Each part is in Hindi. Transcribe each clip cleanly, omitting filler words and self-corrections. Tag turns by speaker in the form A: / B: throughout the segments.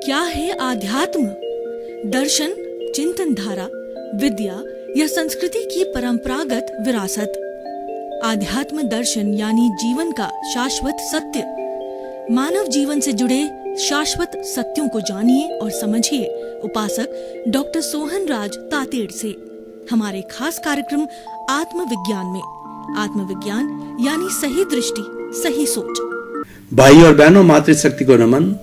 A: क्या है आध्यात्म? दर्शन, चिंतन धारा, विद्या या संस्कृति की परंपरागत विरासत। आध्यात्म दर्शन यानी जीवन का शाश्वत सत्य। मानव जीवन से जुड़े शाश्वत सत्यों को जानिए और समझिए उपासक डॉक्टर सोहन राज तातेड़ से हमारे खास कार्यक्रम आत्मविज्ञान में। आत्मविज्ञान यानी सही दृष्टि, सही सोच।
B: भाई और बहनों, मातृशक्ति को नमन।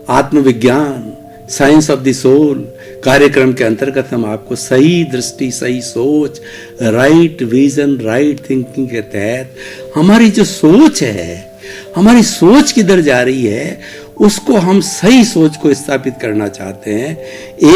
B: आत्मविज्ञान, साइंस ऑफ द सोल कार्यक्रम के अंतर्गत हम आपको सही दृष्टि, सही सोच, राइट विजन, राइट थिंकिंग के तहत हमारी जो सोच है, हमारी सोच किधर जा रही है, उसको हम सही सोच को स्थापित करना चाहते हैं।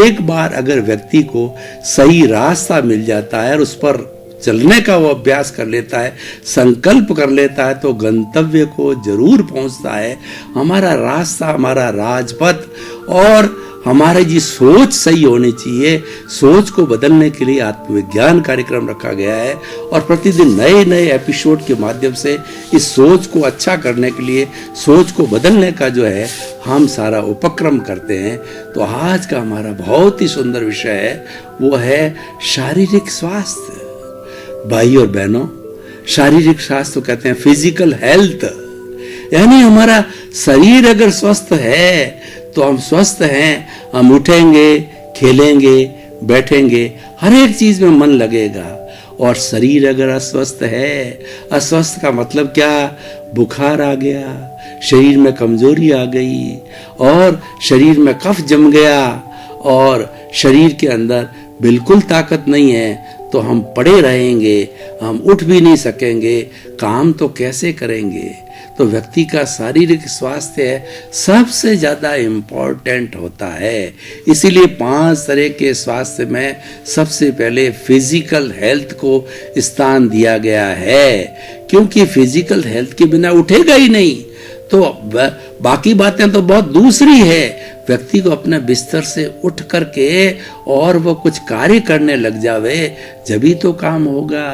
B: एक बार अगर व्यक्ति को सही रास्ता मिल जाता है और उस पर चलने का वो अभ्यास कर लेता है, संकल्प कर लेता है, तो गंतव्य को जरूर पहुंचता है। हमारा रास्ता, हमारा राजपथ और हमारी जी सोच सही होनी चाहिए। सोच को बदलने के लिए आत्मविज्ञान कार्यक्रम रखा गया है और प्रतिदिन नए नए एपिसोड के माध्यम से इस सोच को अच्छा करने के लिए, सोच को बदलने का जो है हम सारा उपक्रम करते हैं। तो आज का हमारा बहुत ही सुंदर विषय है, वो है शारीरिक स्वास्थ्य। भाई और बहनों, शारीरिक स्वास्थ्य कहते हैं फिजिकल हेल्थ, यानी हमारा शरीर अगर स्वस्थ है तो हम स्वस्थ हैं। हम उठेंगे, खेलेंगे, बैठेंगे, हर एक चीज में मन लगेगा। और शरीर अगर अस्वस्थ है, अस्वस्थ का मतलब क्या? बुखार आ गया, शरीर में कमजोरी आ गई और शरीर में कफ जम गया और शरीर के अंदर बिल्कुल ताकत नहीं है, तो हम पड़े रहेंगे, हम उठ भी नहीं सकेंगे, काम तो कैसे करेंगे? तो व्यक्ति का शारीरिक स्वास्थ्य सबसे ज्यादा इम्पोर्टेंट होता है। इसीलिए 5 तरह के स्वास्थ्य में सबसे पहले फिजिकल हेल्थ को स्थान दिया गया है, क्योंकि फिजिकल हेल्थ के बिना उठेगा ही नहीं। तो बाकी बातें तो बहुत दूसरी है। व्यक्ति को अपने बिस्तर से उठ करके और वो कुछ कार्य करने लग जावे, जभी तो काम होगा।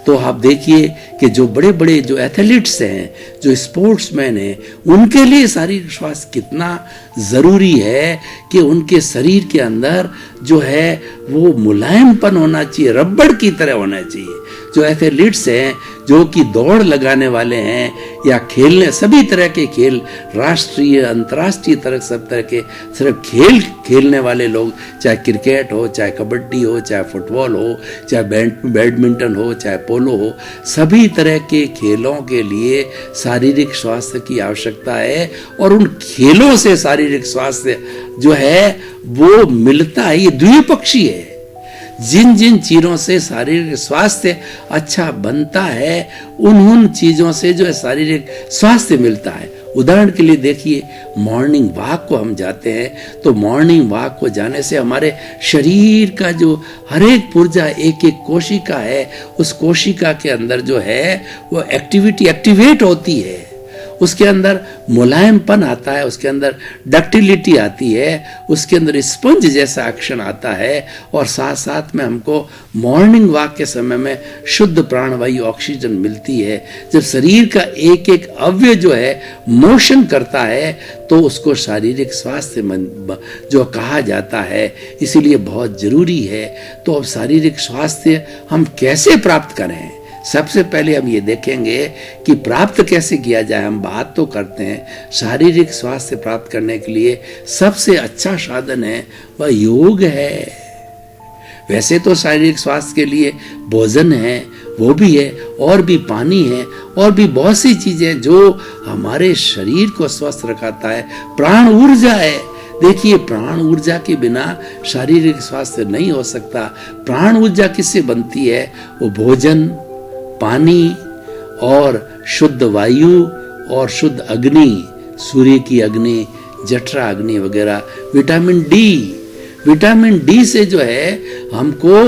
B: तो आप देखिए कि जो बड़े बड़े जो एथलीट्स हैं, जो स्पोर्ट्समैन हैं, उनके लिए शारीरिक स्वास्थ्य कितना जरूरी है कि उनके शरीर के अंदर जो है वो मुलायमपन होना चाहिए, रबड़ की तरह होना चाहिए। जो एथलीट्स हैं, जो कि दौड़ लगाने वाले हैं या खेलने, सभी तरह के खेल, राष्ट्रीय अंतर्राष्ट्रीय तरह सब तरह के सिर्फ खेल खेलने वाले लोग, चाहे क्रिकेट हो, चाहे कबड्डी हो, चाहे फुटबॉल हो, चाहे बैडमिंटन हो, चाहे पोलो हो, सभी तरह के खेलों के लिए शारीरिक स्वास्थ्य की आवश्यकता है। और उन खेलों से शारीरिक स्वास्थ्य जो है वो मिलता है, ये द्विपक्षीय है। जिन जिन चीजों से शारीरिक स्वास्थ्य अच्छा बनता है, उन चीजों से जो है शारीरिक स्वास्थ्य मिलता है। उदाहरण के लिए देखिए, मॉर्निंग वॉक को हम जाते हैं, तो मॉर्निंग वॉक को जाने से हमारे शरीर का जो हर एक पुर्जा, एक एक कोशिका है, उस कोशिका के अंदर जो है वो एक्टिवेट होती है। उसके अंदर मुलायमपन आता है, उसके अंदर डक्टिलिटी आती है, उसके अंदर स्पंज जैसा एक्शन आता है। और साथ साथ में हमको मॉर्निंग वॉक के समय में शुद्ध प्राणवायु, ऑक्सीजन मिलती है। जब शरीर का एक एक अवयव जो है मोशन करता है, तो उसको शारीरिक स्वास्थ्य जो कहा जाता है। इसीलिए बहुत जरूरी है। तो अब शारीरिक स्वास्थ्य हम कैसे प्राप्त करें? सबसे पहले हम ये देखेंगे कि प्राप्त कैसे किया जाए। हम बात तो करते हैं शारीरिक स्वास्थ्य प्राप्त करने के लिए सबसे अच्छा साधन है वह योग है। वैसे तो शारीरिक स्वास्थ्य के लिए भोजन है, वो भी है, और भी पानी है, और भी बहुत सी चीजें जो हमारे शरीर को स्वस्थ रखाता है। प्राण ऊर्जा है। देखिए, प्राण ऊर्जा के बिना शारीरिक स्वास्थ्य नहीं हो सकता। प्राण ऊर्जा किससे बनती है? वो भोजन, पानी और शुद्ध वायु और शुद्ध अग्नि, सूर्य की अग्नि, जठरा अग्नि वगैरह। विटामिन डी से जो है हमको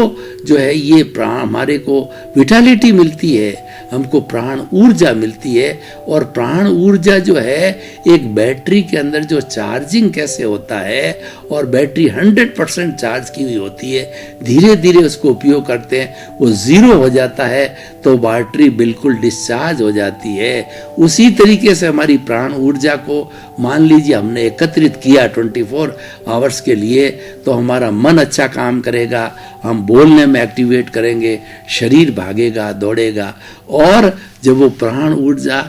B: जो है ये प्राण, हमारे को विटालिटी मिलती है, हमको प्राण ऊर्जा मिलती है। और प्राण ऊर्जा जो है एक बैटरी के अंदर जो चार्जिंग कैसे होता है, और बैटरी 100% चार्ज की हुई होती है, धीरे धीरे उसको उपयोग करते हैं, वो 0 हो जाता है तो बैटरी बिल्कुल डिस्चार्ज हो जाती है। उसी तरीके से हमारी प्राण ऊर्जा को मान लीजिए हमने एकत्रित किया 24 आवर्स के लिए, तो हमारा मन अच्छा काम करेगा, हम बोलने में एक्टिवेट करेंगे, शरीर भागेगा दौड़ेगा। और जब वो प्राण ऊर्जा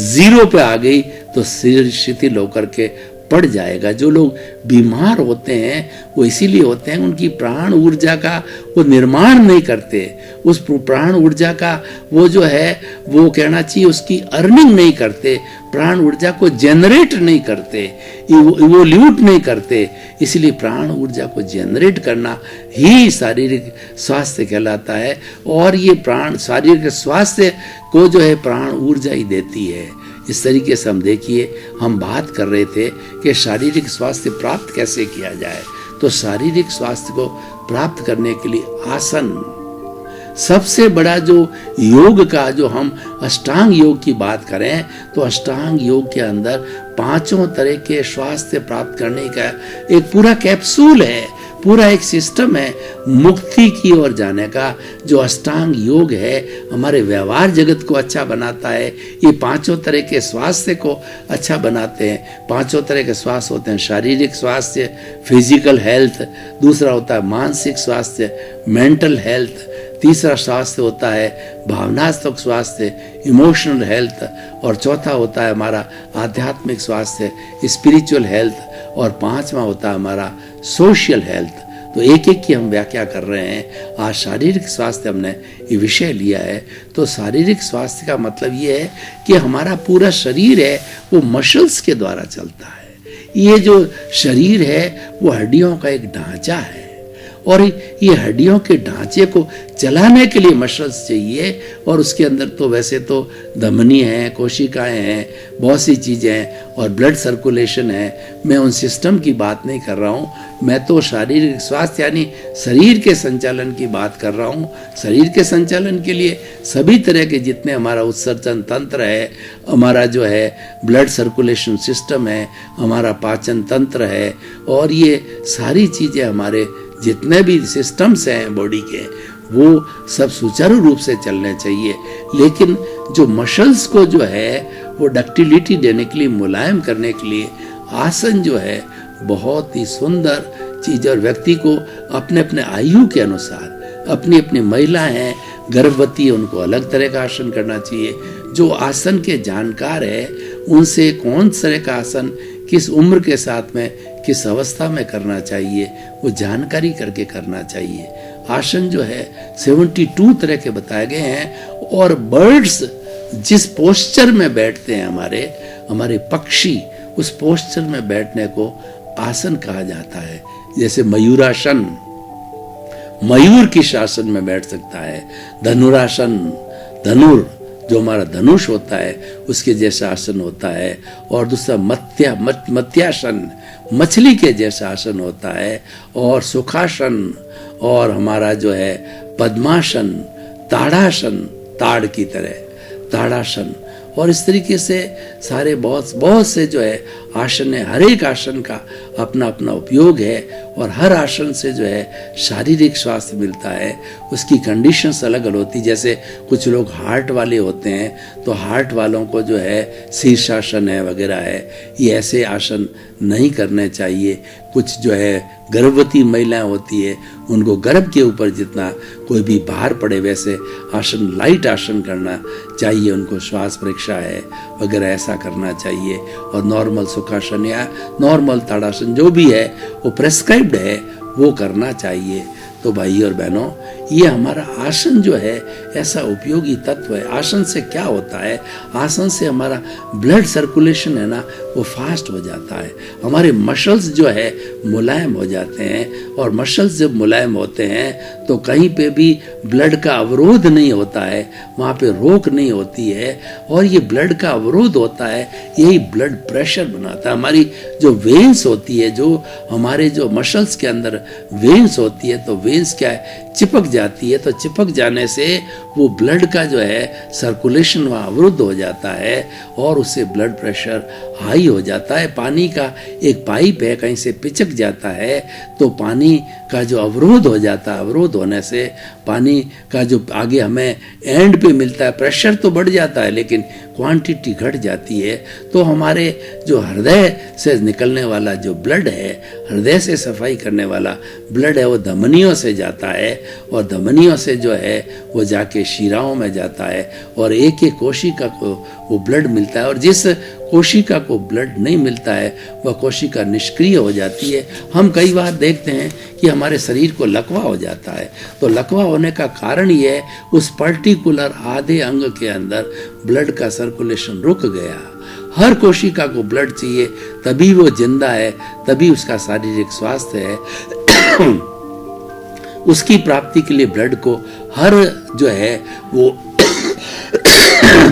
B: 0 पे आ गई तो शरीर शिथिल होकर के पड़ जाएगा। जो लोग बीमार होते हैं वो इसीलिए होते हैं, उनकी प्राण ऊर्जा का वो निर्माण नहीं करते, उस प्राण ऊर्जा का वो जो है वो कहना चाहिए उसकी अर्निंग नहीं करते, प्राण ऊर्जा को जनरेट नहीं करते, इवोल्यूट नहीं करते। इसलिए प्राण ऊर्जा को जनरेट करना ही शारीरिक स्वास्थ्य कहलाता है। और ये प्राण शारीरिक स्वास्थ्य को जो है प्राण ऊर्जा ही देती है। इस तरीके से हम देखिए, हम बात कर रहे थे कि शारीरिक स्वास्थ्य प्राप्त कैसे किया जाए। तो शारीरिक स्वास्थ्य को प्राप्त करने के लिए आसन सबसे बड़ा, जो योग का जो हम अष्टांग योग की बात करें तो अष्टांग योग के अंदर 5 तरह के स्वास्थ्य प्राप्त करने का एक पूरा कैप्सूल है, पूरा एक सिस्टम है मुक्ति की ओर जाने का। जो अष्टांग योग है हमारे व्यवहार जगत को अच्छा बनाता है। ये 5 तरह के स्वास्थ्य को अच्छा बनाते हैं। 5 तरह के स्वास्थ्य होते हैं शारीरिक स्वास्थ्य, फिजिकल हेल्थ, दूसरा होता है मानसिक स्वास्थ्य, मेंटल हेल्थ, तीसरा स्वास्थ्य होता है भावनात्मक स्वास्थ्य, इमोशनल हेल्थ, और चौथा होता है हमारा आध्यात्मिक स्वास्थ्य, स्पिरिचुअल हेल्थ, और 5वां होता है हमारा सोशल हेल्थ। तो एक एक की हम व्याख्या कर रहे हैं। आज शारीरिक स्वास्थ्य हमने ये विषय लिया है। तो शारीरिक स्वास्थ्य का मतलब ये है कि हमारा पूरा शरीर है वो मसल्स के द्वारा चलता है। ये जो शरीर है वो हड्डियों का एक ढांचा है, और ये हड्डियों के ढांचे को चलाने के लिए मसल्स चाहिए। और उसके अंदर तो वैसे तो धमनी है, कोशिकाएं हैं, बहुत सी चीज़ें हैं, और ब्लड सर्कुलेशन है। मैं उन सिस्टम की बात नहीं कर रहा हूँ, मैं तो शारीरिक स्वास्थ्य यानी शरीर के संचालन की बात कर रहा हूँ। शरीर के संचालन के लिए सभी तरह के जितने हमारा उत्सर्जन तंत्र है, हमारा जो है ब्लड सर्कुलेशन सिस्टम है, हमारा पाचन तंत्र है, और ये सारी चीज़ें हमारे जितने भी सिस्टम्स हैं बॉडी के, वो सब सुचारू रूप से चलने चाहिए। लेकिन जो मसल्स को जो है वो डक्टिलिटी देने के लिए, मुलायम करने के लिए आसन जो है बहुत ही सुंदर चीज़। और व्यक्ति को अपने अपने आयु के अनुसार, अपनी अपनी महिलाएं हैं गर्भवती, उनको अलग तरह का आसन करना चाहिए। जो आसन के जानकार है उनसे कौन तरह का आसन किस उम्र के साथ में किस अवस्था में करना चाहिए वो जानकारी करके करना चाहिए। आसन जो है 72 तरह के बताए गए हैं। और बर्ड्स जिस पोस्चर में बैठते हैं, हमारे पक्षी, उस पोस्चर में बैठने को आसन कहा जाता है। जैसे मयूरासन, मयूर किस आसन में बैठ सकता है, धनुरासन, धनुर जो हमारा धनुष होता है उसके जैसा आसन होता है, और दूसरा मत्यासन, मछली के जैसा आसन होता है, और सुखासन, और हमारा जो है पद्मासन, ताड़ासन, ताड़ की तरह ताड़ासन। और इस तरीके से सारे बहुत से जो है आसन है। हर एक आसन का अपना अपना उपयोग है, और हर आसन से जो है शारीरिक स्वास्थ्य मिलता है। उसकी कंडीशंस अलग अलग होती। जैसे कुछ लोग हार्ट वाले होते हैं तो हार्ट वालों को जो है शीर्षासन है वगैरह है, ये ऐसे आसन नहीं करने चाहिए। कुछ जो है गर्भवती महिलाएं होती है उनको गर्भ के ऊपर जितना कोई भी भार पड़े वैसे आसन, लाइट आसन करना चाहिए। उनको श्वास परीक्षा है वगैरह ऐसा करना चाहिए। और नॉर्मल सुखासन या नॉर्मल ताड़ासन जो भी है वो प्रेस्क्राइब्ड है, वो करना चाहिए। तो भाई और बहनों, ये हमारा आसन जो है ऐसा उपयोगी तत्व है। आसन से क्या होता है, आसन से हमारा ब्लड सर्कुलेशन है ना वो फास्ट हो जाता है। हमारे मसल्स जो है मुलायम हो जाते हैं, और मसल्स जब मुलायम होते हैं तो कहीं पे भी ब्लड का अवरोध नहीं होता है, वहाँ पे रोक नहीं होती है। और ये ब्लड का अवरोध होता है, यही ब्लड प्रेशर बनाता है। हमारी जो वेन्स होती है, जो हमारे जो मसल्स के अंदर वेन्स होती है, तो वेन्स क्या है, चिपक जाती है तो चिपक जाने से वो ब्लड का जो है सर्कुलेशन वहाँ अवरुद्ध हो जाता है और उससे ब्लड प्रेशर हाई हो जाता है। पानी का एक पाइप है, कहीं से पिचक जाता है तो पानी का जो अवरोध हो जाता है, अवरोध होने से पानी का जो आगे हमें एंड पे मिलता है, प्रेशर तो बढ़ जाता है लेकिन क्वांटिटी घट जाती है। तो हमारे जो हृदय से निकलने वाला जो ब्लड है, हृदय से सफाई करने वाला ब्लड है, वो धमनियों से जाता है और धमनियों से जो है वो जाके शिराओं में जाता है और एक एक कोशिका को वो ब्लड मिलता है। और जिस कोशिका को ब्लड नहीं मिलता है वह कोशिका निष्क्रिय हो जाती है। हम कई बार देखते हैं कि हमारे शरीर को लकवा हो जाता है, तो लकवा होने का कारण ये है उस पर्टिकुलर आधे अंग के अंदर ब्लड का सर्कुलेशन रुक गया। हर कोशिका को ब्लड चाहिए, तभी वो जिंदा है, तभी उसका शारीरिक स्वास्थ्य है। उसकी प्राप्ति के लिए ब्लड को हर जो है वो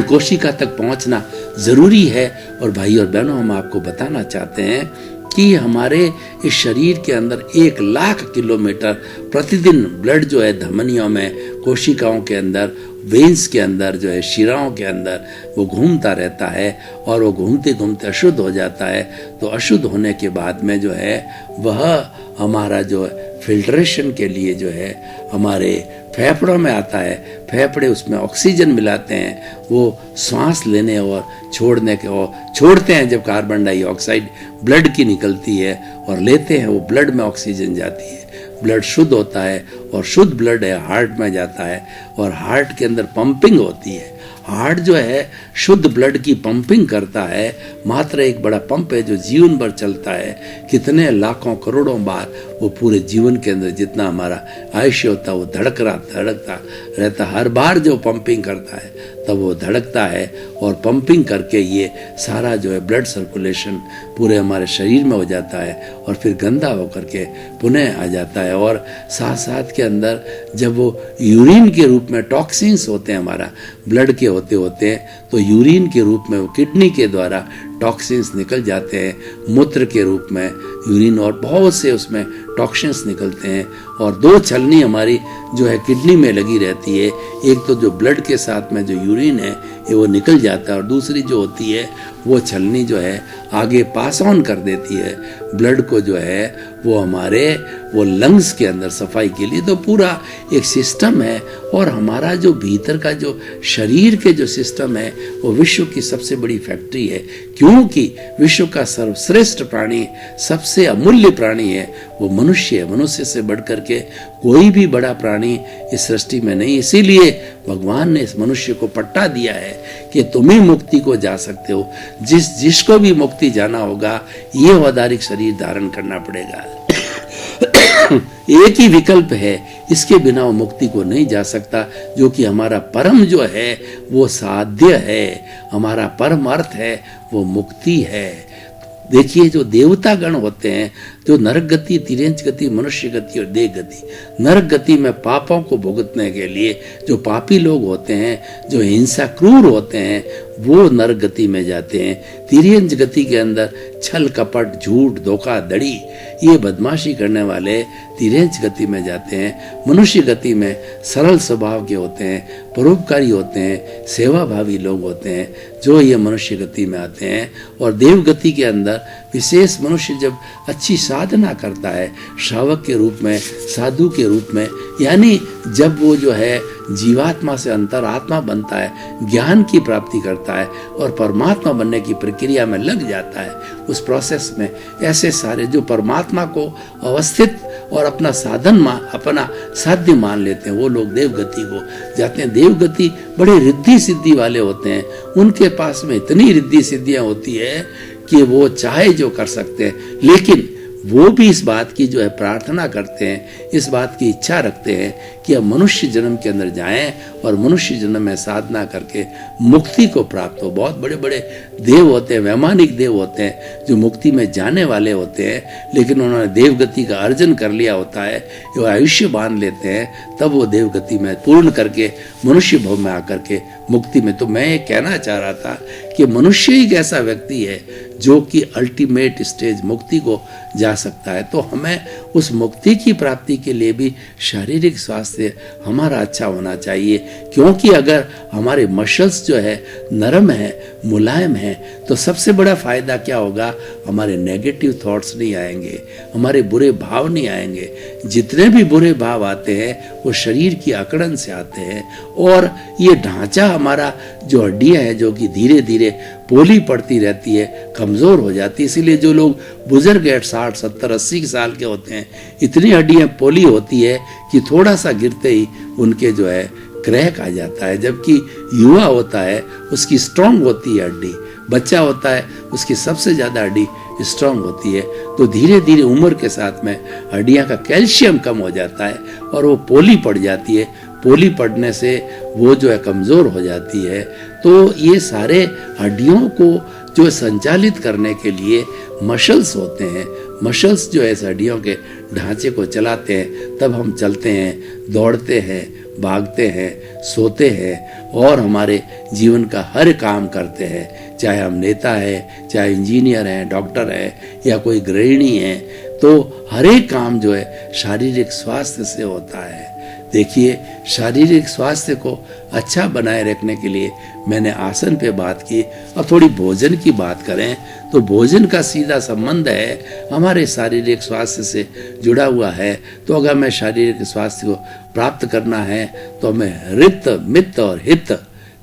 B: कोशिका तक पहुंचना जरूरी है। और भाई और बहनों, हम आपको बताना चाहते हैं कि हमारे इस शरीर के अंदर 1,00,000 किलोमीटर प्रतिदिन ब्लड जो है धमनियों में, कोशिकाओं के अंदर, वेन्स के अंदर जो है, शिराओं के अंदर वो घूमता रहता है और वो घूमते घूमते अशुद्ध हो जाता है। तो अशुद्ध होने के बाद में जो है वह हमारा जो फिल्ट्रेशन के लिए जो है हमारे फेफड़ों में आता है। फेफड़े उसमें ऑक्सीजन मिलाते हैं, वो सांस लेने और छोड़ने के और छोड़ते हैं जब कार्बन डाइऑक्साइड ब्लड की निकलती है और लेते हैं, वो ब्लड में ऑक्सीजन जाती है, ब्लड शुद्ध होता है और शुद्ध ब्लड है हार्ट में जाता है और हार्ट के अंदर पंपिंग होती है। हार्ट जो है शुद्ध ब्लड की पंपिंग करता है। मात्र एक बड़ा पंप है जो जीवन भर चलता है, कितने लाखों करोड़ों बार वो पूरे जीवन के अंदर जितना हमारा आयुष्य होता है वो धड़कता रहता। हर बार जो पंपिंग करता है तब वो धड़कता है और पंपिंग करके ये सारा जो है ब्लड सर्कुलेशन पूरे हमारे शरीर में हो जाता है और फिर गंदा होकर के पुनः आ जाता है। और साथ साथ के अंदर जब वो यूरिन के रूप में टॉक्सिन्स होते हैं हमारा ब्लड के होते हैं, तो यूरिन के रूप में वो किडनी के द्वारा टॉक्सिन्स निकल जाते हैं, मूत्र के रूप में यूरिन और बहुत से उसमें टॉक्सिन्स निकलते हैं। और दो छलनी हमारी जो है किडनी में लगी रहती है, एक तो जो ब्लड के साथ में जो यूरिन है ये वो निकल जाता है और दूसरी जो होती है वो छलनी जो है आगे पास ऑन कर देती है ब्लड को जो है वो हमारे वो लंग्स के अंदर सफाई के लिए। तो पूरा एक सिस्टम है और हमारा जो भीतर का जो शरीर के जो सिस्टम है वो विश्व की सबसे बड़ी फैक्ट्री है, क्योंकि विश्व का सर्वश्रेष्ठ प्राणी, सबसे अमूल्य प्राणी है वो मनुष्य है। मनुष्य से बढ़कर के कोई भी बड़ा प्राणी इस सृष्टि में नहीं। इसीलिए भगवान ने इस मनुष्य को पट्टा दिया है कि तुम ही मुक्ति को जा सकते हो। जिसको भी मुक्ति जाना होगा ये औदारिक शरीर धारण करना पड़ेगा। एक ही विकल्प है, इसके बिना वो मुक्ति को नहीं जा सकता, जो कि हमारा परम जो है वो साध्य है, हमारा परम अर्थ है वो मुक्ति है। देखिए जो देवता गण होते हैं, जो नरक गति, तिर्यंच गति, मनुष्य गति और देह गति, नरक गति में पापों को भुगतने के लिए जो पापी लोग होते हैं, जो हिंसा क्रूर होते हैं, वो नरक गति में जाते हैं। तिर्यंच गति के अंदर छल कपट, झूठ, धोखाधड़ी, ये बदमाशी करने वाले तिर्यंच गति में जाते हैं। मनुष्य गति में सरल स्वभाव के होते हैं, परोपकारी होते हैं, सेवाभावी लोग होते हैं, जो ये मनुष्य गति में आते हैं। और देव गति के अंदर विशेष मनुष्य जब अच्छी साधना करता है, श्रावक के रूप में, साधु के रूप में, यानी जब वो जो है जीवात्मा से अंतरात्मा बनता है, ज्ञान की प्राप्ति करता है और परमात्मा बनने की प्रक्रिया में लग जाता है, उस प्रोसेस में ऐसे सारे जो परमात्मा को अवस्थित और अपना साधन अपना साध्य मान लेते हैं, वो लोग देवगति को जाते हैं। देवगति बड़े रिद्धि सिद्धि वाले होते हैं, उनके पास में इतनी रिद्धि सिद्धियां होती है कि वो चाहे जो कर सकते हैं, लेकिन वो भी इस बात की जो है प्रार्थना करते हैं, इस बात की इच्छा रखते हैं कि अब मनुष्य जन्म के अंदर जाएं और मनुष्य जन्म में साधना करके मुक्ति को प्राप्त हो। बहुत बड़े बड़े देव होते हैं, वैमानिक देव होते हैं, जो मुक्ति में जाने वाले होते हैं, लेकिन उन्होंने देवगति का अर्जन कर लिया होता है, वो आयुष्य बांध लेते हैं, तब वो देवगति में पूर्ण करके मनुष्य भव में आकर के मुक्ति में। तो मैं ये कहना चाह रहा था कि मनुष्य ही एक ऐसा व्यक्ति है जो कि अल्टीमेट स्टेज मुक्ति को जा सकता है। तो हमें उस मुक्ति की प्राप्ति के लिए भी शारीरिक स्वास्थ्य हमारा अच्छा होना चाहिए, क्योंकि अगर हमारे मसल्स जो है नरम है, मुलायम है, तो सबसे बड़ा फायदा क्या होगा, हमारे नेगेटिव थॉट्स नहीं आएंगे, हमारे बुरे भाव नहीं आएंगे। जितने भी बुरे भाव आते हैं वो शरीर की अकड़न से आते हैं, और ये ढांचा हमारा जो हड्डियां हैं जो कि धीरे धीरे पोली पड़ती रहती है, कमजोर हो जाती है। इसीलिए जो लोग बुजुर्ग 60, 70, 80 साल के होते हैं, इतनी हड्डियां पोली होती है कि थोड़ा सा गिरते ही उनके जो है क्रैक आ जाता है। जबकि युवा होता है उसकी स्ट्रांग होती है हड्डी, बच्चा होता है उसकी सबसे ज्यादा हड्डी स्ट्रांग होती है। तो धीरे धीरे उम्र के साथ में हड्डियां का कैल्शियम कम हो जाता है और वो पोली पड़ जाती है। पोली पड़ने से वो जो है कमजोर हो जाती है। तो ये सारे हड्डियों को जो संचालित करने के लिए मसल्स होते हैं, मसल्स जो है हड्डियों के ढांचे को चलाते हैं, तब हम चलते हैं, दौड़ते हैं, भागते हैं, सोते हैं और हमारे जीवन का हर काम करते हैं। चाहे हम नेता है, चाहे इंजीनियर हैं, डॉक्टर है या कोई गृहिणी है, तो हर एक काम जो है शारीरिक स्वास्थ्य से होता है। देखिए, शारीरिक स्वास्थ्य को अच्छा बनाए रखने के लिए मैंने आसन पे बात की। अब थोड़ी भोजन की बात करें तो भोजन का सीधा संबंध है हमारे शारीरिक स्वास्थ्य से जुड़ा हुआ है। तो अगर हमें शारीरिक स्वास्थ्य को प्राप्त करना है तो हमें रित, मित और हित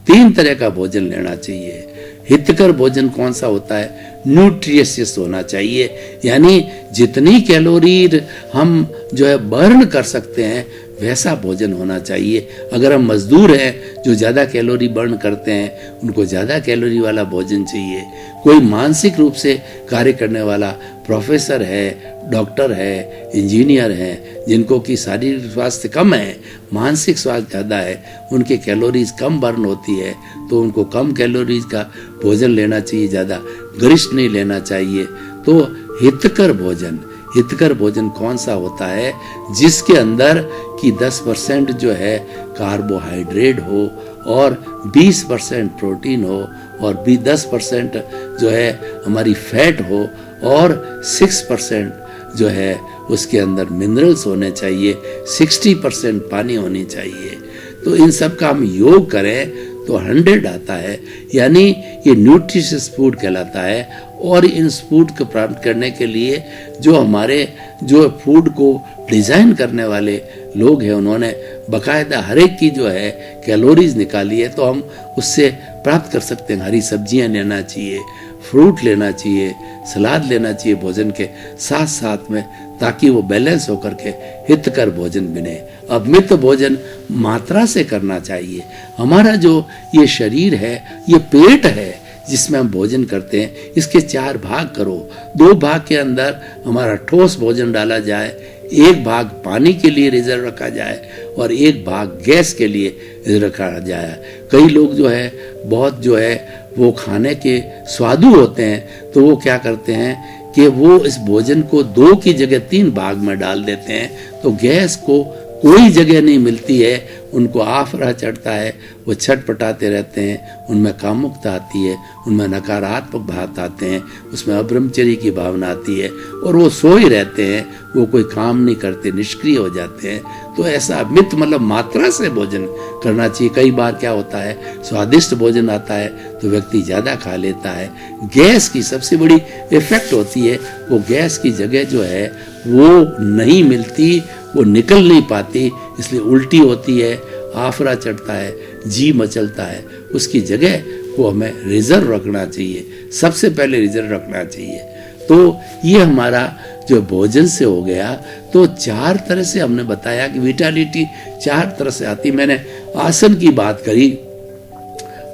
B: 3 तरह का भोजन लेना चाहिए। हितकर भोजन कौन सा होता है? न्यूट्रिशियस होना चाहिए, यानी जितनी कैलोरी हम जो है बर्न कर सकते हैं वैसा भोजन होना चाहिए। अगर हम मजदूर हैं जो ज़्यादा कैलोरी बर्न करते हैं, उनको ज़्यादा कैलोरी वाला भोजन चाहिए। कोई मानसिक रूप से कार्य करने वाला प्रोफेसर है, डॉक्टर है, इंजीनियर है, जिनको कि शारीरिक स्वास्थ्य कम है, मानसिक स्वास्थ्य ज़्यादा है, उनके कैलोरीज कम बर्न होती है, तो उनको कम कैलोरीज का भोजन लेना चाहिए, ज़्यादा गरिष्ठ नहीं लेना चाहिए। तो हितकर भोजन कौन सा होता है? जिसके अंदर कि 10% जो है कार्बोहाइड्रेट हो और 20% प्रोटीन हो और भी 10% जो है हमारी फैट हो और 6% जो है उसके अंदर मिनरल्स होने चाहिए, 60% पानी होनी चाहिए। तो इन सब का हम योग करें तो 100 आता है, यानी ये न्यूट्रिशियस फूड कहलाता है। और इन फूड को प्राप्त करने के लिए जो हमारे जो फूड को डिज़ाइन करने वाले लोग हैं, उन्होंने बकायदा हर एक की जो है कैलोरीज निकाली है, तो हम उससे प्राप्त कर सकते हैं। हरी सब्जियां लेना चाहिए, फ्रूट लेना चाहिए, सलाद लेना चाहिए भोजन के साथ साथ में, ताकि वो बैलेंस होकर के हितकर भोजन बने। अब मित भोजन मात्रा से करना चाहिए। हमारा जो ये शरीर है, ये पेट है जिसमें हम भोजन करते हैं, इसके 4 भाग करो। 2 भाग के अंदर हमारा ठोस भोजन डाला जाए, 1 भाग पानी के लिए रिजर्व रखा जाए और 1 भाग गैस के लिए रिजर्व रखा जाए। कई लोग जो है बहुत जो है वो खाने के स्वादु होते हैं, तो वो क्या करते हैं कि वो इस भोजन को 2 की जगह 3 भाग में डाल देते हैं, तो गैस को कोई जगह नहीं मिलती है, उनको आफरा चढ़ता है, वो छटपटाते रहते हैं, उनमें कामुकता आती है, उनमें नकारात्मक भाव आते हैं, उसमें अब्रह्मचर्य की भावना आती है और वो सोए रहते हैं, वो कोई काम नहीं करते, निष्क्रिय हो जाते हैं। तो ऐसा मित मतलब मात्रा से भोजन करना चाहिए। कई बार क्या होता है, स्वादिष्ट भोजन आता है तो व्यक्ति ज़्यादा खा लेता है। गैस की सबसे बड़ी इफेक्ट होती है, वो गैस की जगह जो है वो नहीं मिलती, वो निकल नहीं पाती, इसलिए उल्टी होती है, आफरा चढ़ता है, जी मचलता है। उसकी जगह को हमें रिजर्व रखना चाहिए, सबसे पहले रिजर्व रखना चाहिए। तो ये हमारा जो भोजन से हो गया। तो 4 तरह से हमने बताया कि विटालिटी 4 तरह से आती। मैंने आसन की बात करी,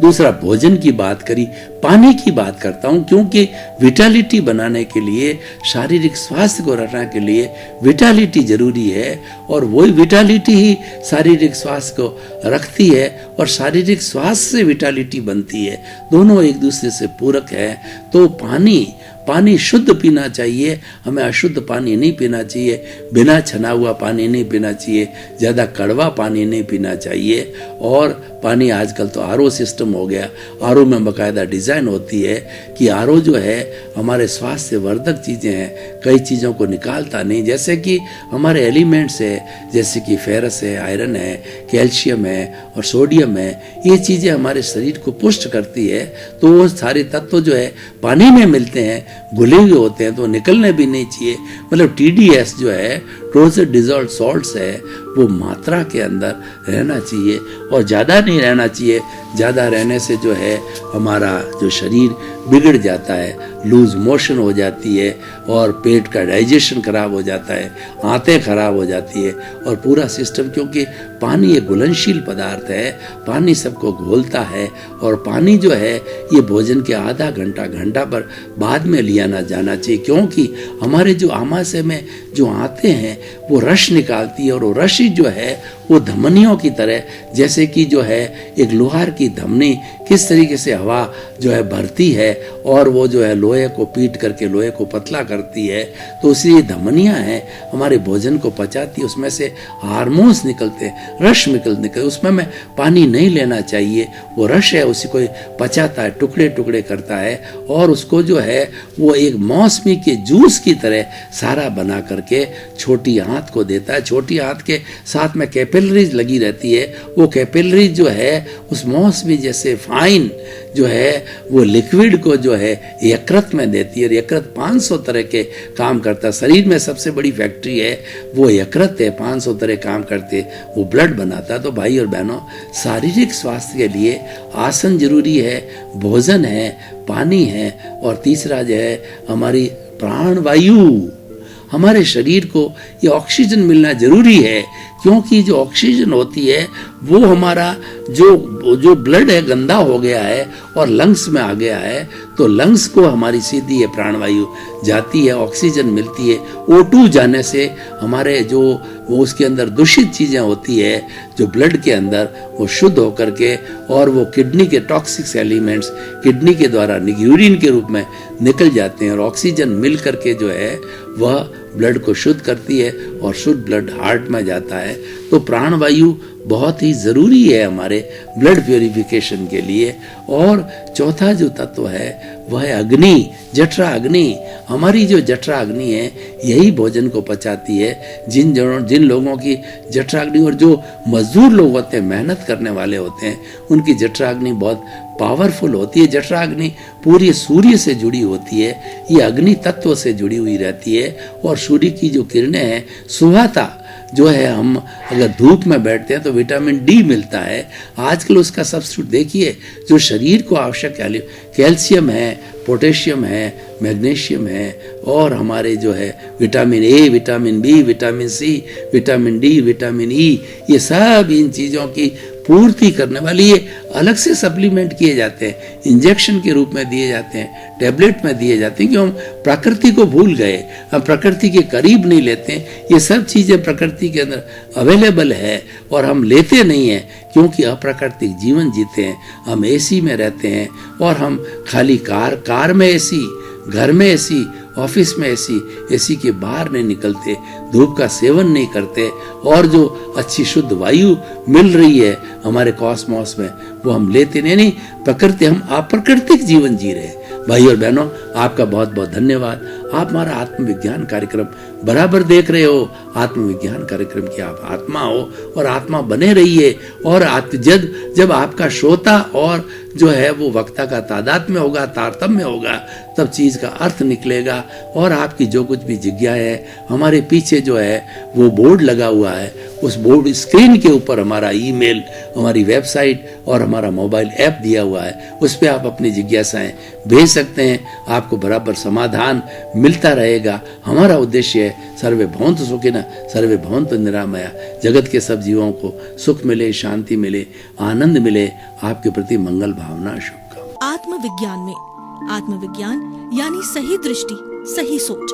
B: दूसरा भोजन की बात करी, पानी की बात करता हूं, क्योंकि विटालिटी बनाने के लिए, शारीरिक स्वास्थ्य को रखने के लिए विटालिटी जरूरी है, और वही विटालिटी ही शारीरिक स्वास्थ्य को रखती है और शारीरिक स्वास्थ्य से विटालिटी बनती है। दोनों एक दूसरे से पूरक है। तो पानी पानी शुद्ध पीना चाहिए, हमें अशुद्ध पानी नहीं पीना चाहिए, बिना छना हुआ पानी नहीं पीना चाहिए, ज़्यादा कड़वा पानी नहीं पीना चाहिए। और पानी आजकल तो आरओ सिस्टम हो गया, आरओ में बाकायदा डिज़ाइन होती है कि आरओ जो है हमारे स्वास्थ्य वर्धक चीज़ें हैं, कई चीज़ों को निकालता नहीं, जैसे कि हमारे एलिमेंट्स है, जैसे कि फेरस है, आयरन है, कैल्शियम है और सोडियम है, ये चीज़ें हमारे शरीर को पुष्ट करती है। तो वो सारे तत्व जो है पानी में मिलते हैं, घुले हुए होते हैं, तो निकलने भी नहीं चाहिए। मतलब TDS जो है, टोटल डिजॉल्व सॉल्ट्स है, वो मात्रा के अंदर रहना चाहिए और ज़्यादा नहीं रहना चाहिए। ज़्यादा रहने से जो है हमारा जो शरीर बिगड़ जाता है, लूज मोशन हो जाती है और पेट का डाइजेशन खराब हो जाता है, आंतें खराब हो जाती है और पूरा सिस्टम, क्योंकि पानी एक घुलनशील पदार्थ है, पानी सबको घोलता है। और पानी जो है ये भोजन के आधा घंटा पर बाद में लिया ना जाना चाहिए, क्योंकि हमारे जो आमाशय में जो आंतें हैं वो रस निकालती है और वो रस जो है वो धमनियों की तरह, जैसे कि जो है एक लोहार की धमनी किस तरीके से हवा जो है भरती है और वो जो है लोहे को पीट करके लोहे को पतला करती है, तो उसी ये धमनियाँ हैं हमारे भोजन को पचाती है, उसमें से हार्मोन्स निकलते हैं, रस निकलते, उसमें में पानी नहीं लेना चाहिए। वो रस है उसी को पचाता है, टुकड़े टुकड़े करता है और उसको जो है वो एक मौसमी के जूस की तरह सारा बना करके छोटी आंत को देता है। छोटी आंत के साथ में कैपिलरीज लगी रहती है, वो कैपिलरीज जो है उस मौसमी जैसे फाइन जो है वो लिक्विड को जो है यकृत में देती है। यकृत 500 तरह के काम करता है, शरीर में सबसे बड़ी फैक्ट्री है वो यकृत है, 500 तरह काम करते, वो ब्लड बनाता है। तो भाई और बहनों, शारीरिक स्वास्थ्य के लिए आसन जरूरी है, भोजन है, पानी है और तीसरा जो है हमारी प्राणवायु, हमारे शरीर को ये ऑक्सीजन मिलना जरूरी है, क्योंकि जो ऑक्सीजन होती है वो हमारा जो ब्लड है गंदा हो गया है और लंग्स में आ गया है, तो लंग्स को हमारी सीधी है प्राणवायु जाती है, ऑक्सीजन मिलती है। O2 जाने से हमारे जो वो उसके अंदर दूषित चीज़ें होती है जो ब्लड के अंदर, वो शुद्ध होकर के और वो किडनी के टॉक्सिक एलिमेंट्स किडनी के द्वारा यूरिन के रूप में निकल जाते हैं और ऑक्सीजन मिल करके जो है वह ब्लड को शुद्ध करती है और शुद्ध ब्लड हार्ट में जाता है। तो प्राणवायु बहुत ही ज़रूरी है हमारे ब्लड प्योरिफिकेशन के लिए। और चौथा जो तत्व है वह है अग्नि, जठरा अग्नि। हमारी जो जठरा अग्नि है यही भोजन को पचाती है। जिन लोगों की जठरा अग्नि, और जो मजदूर लोग होते हैं, मेहनत करने वाले होते हैं, उनकी जठरा अग्नि बहुत पावरफुल होती है। जठरा अग्नि पूरी सूर्य से जुड़ी होती है, ये अग्नि तत्व से जुड़ी हुई रहती है और सूर्य की जो किरणें हैं, सुहाता जो है, हम अगर धूप में बैठते हैं तो विटामिन डी मिलता है। आजकल उसका सब्स्टिट्यूट देखिए, जो शरीर को आवश्यक कैल्शियम है, पोटेशियम है, मैग्नीशियम है और हमारे जो है vitamin A, vitamin B, vitamin C, vitamin D, vitamin E, ये सब इन चीज़ों की पूर्ति करने वाली ये अलग से सप्लीमेंट किए जाते हैं, इंजेक्शन के रूप में दिए जाते हैं, टैबलेट में दिए जाते हैं, क्योंकि हम प्रकृति को भूल गए, हम प्रकृति के करीब नहीं लेते हैं। ये सब चीज़ें प्रकृति के अंदर अवेलेबल है और हम लेते नहीं हैं, क्योंकि अप्राकृतिक जीवन जीते हैं। हम एसी में रहते हैं और हम खाली कार में एसी, घर में एसी, ऑफिस में एसी के बाहर नहीं निकलते, धूप का सेवन नहीं करते और जो अच्छी शुद्ध वायु मिल रही है हमारे कॉस्मॉस में वो हम लेते नहीं। प्रकृति, हम अप्राकृतिक जीवन जी रहे हैं। भाई और बहनों, आपका बहुत बहुत धन्यवाद। आप हमारा आत्मविज्ञान कार्यक्रम बराबर देख रहे हो। आत्मविज्ञान कार्यक्रम की आप आत्मा हो और आत्मा बने रहिए। और जब आपका श्रोता और जो है वो वक्ता का तादाद में होगा, तारतम्य होगा, तब चीज़ का अर्थ निकलेगा। और आपकी जो कुछ भी जिज्ञा है, हमारे पीछे जो है वो बोर्ड लगा हुआ है, उस बोर्ड स्क्रीन के ऊपर हमारा ईमेल, हमारी वेबसाइट और हमारा मोबाइल ऐप दिया हुआ है, उस पर आप अपनी जिज्ञासाएं भेज सकते हैं। आपको बराबर समाधान मिलता रहेगा। हमारा उद्देश्य है सर्वे भवन्तु सुखिनः सर्वे भवन्तु निरामया, जगत के सब जीवों को सुख मिले, शांति मिले, आनंद मिले। आपके प्रति मंगल भावना, शुभकामना।
A: आत्मविज्ञान में आत्मविज्ञान यानी सही दृष्टि, सही सोच।